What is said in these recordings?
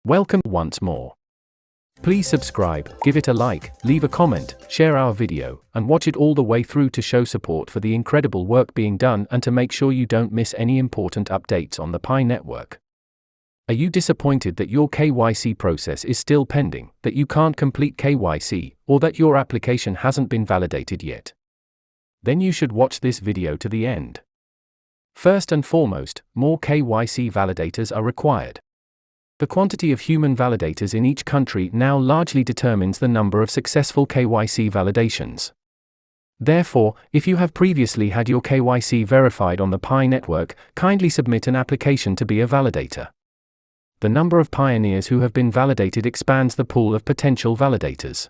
Welcome once more. Please subscribe, give it a like, leave a comment, share our video, and watch it all the way through to show support for the incredible work being done and to make sure you don't miss any important updates on the Pi network. Are you disappointed that your KYC process is still pending, that you can't complete KYC, or that your application hasn't been validated yet? Then you should watch this video to the end. First and foremost, more KYC validators are required. The quantity of human validators in each country now largely determines the number of successful KYC validations. Therefore, if you have previously had your KYC verified on the Pi network, kindly submit an application to be a validator. The number of pioneers who have been validated expands the pool of potential validators.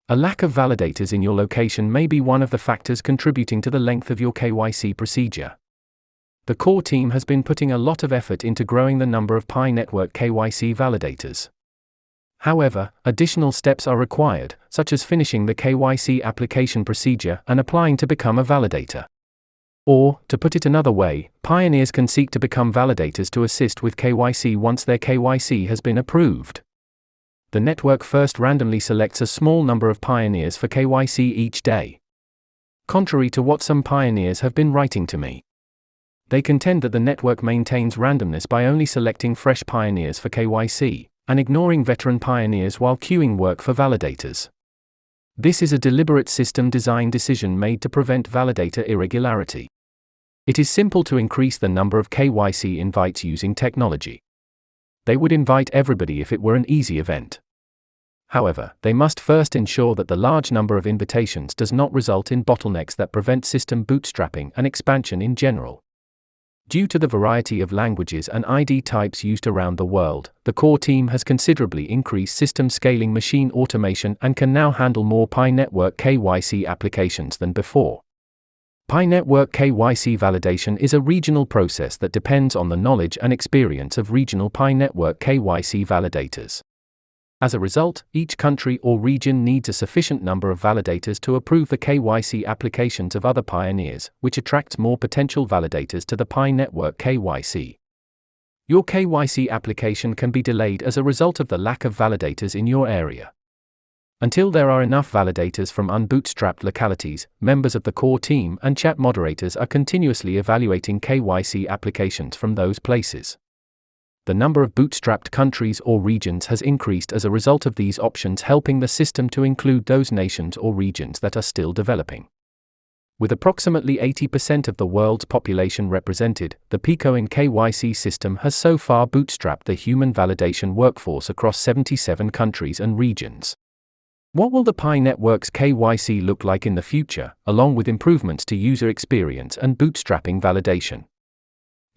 A lack of validators in your location may be one of the factors contributing to the length of your KYC procedure. The core team has been putting a lot of effort into growing the number of Pi network KYC validators. However, additional steps are required, such as finishing the KYC application procedure and applying to become a validator. Or, to put it another way, pioneers can seek to become validators to assist with KYC once their KYC has been approved. The network first randomly selects a small number of pioneers for KYC each day. Contrary to what some pioneers have been writing to me, they contend that the network maintains randomness by only selecting fresh pioneers for KYC, and ignoring veteran pioneers while queuing work for validators. This is a deliberate system design decision made to prevent validator irregularity. It is simple to increase the number of KYC invites using technology. They would invite everybody if it were an easy event. However, they must first ensure that the large number of invitations does not result in bottlenecks that prevent system bootstrapping and expansion in general. Due to the variety of languages and ID types used around the world, the core team has considerably increased system scaling, machine automation, and can now handle more Pi network KYC applications than before. Pi network KYC validation is a regional process that depends on the knowledge and experience of regional Pi network KYC validators. As a result, each country or region needs a sufficient number of validators to approve the KYC applications of other pioneers, which attracts more potential validators to the Pi network KYC. Your KYC application can be delayed as a result of the lack of validators in your area. Until there are enough validators from unbootstrapped localities, members of the core team and chat moderators are continuously evaluating KYC applications from those places. The number of bootstrapped countries or regions has increased as a result of these options, helping the system to include those nations or regions that are still developing. With approximately 80% of the world's population represented, the PicoIn KYC system has so far bootstrapped the human validation workforce across 77 countries and regions. What will the Pi network's KYC look like in the future, along with improvements to user experience and bootstrapping validation?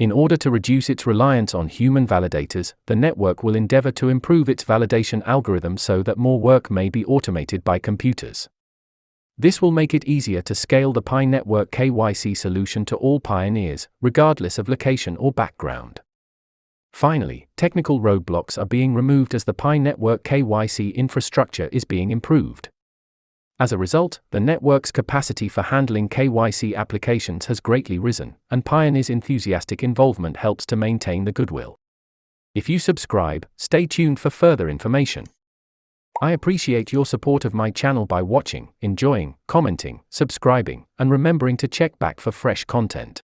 In order to reduce its reliance on human validators, the network will endeavor to improve its validation algorithm so that more work may be automated by computers. This will make it easier to scale the Pi network KYC solution to all pioneers, regardless of location or background. Finally, technical roadblocks are being removed as the Pi network KYC infrastructure is being improved. As a result, the network's capacity for handling KYC applications has greatly risen, and pioneers' enthusiastic involvement helps to maintain the goodwill. If you subscribe, stay tuned for further information. I appreciate your support of my channel by watching, enjoying, commenting, subscribing, and remembering to check back for fresh content.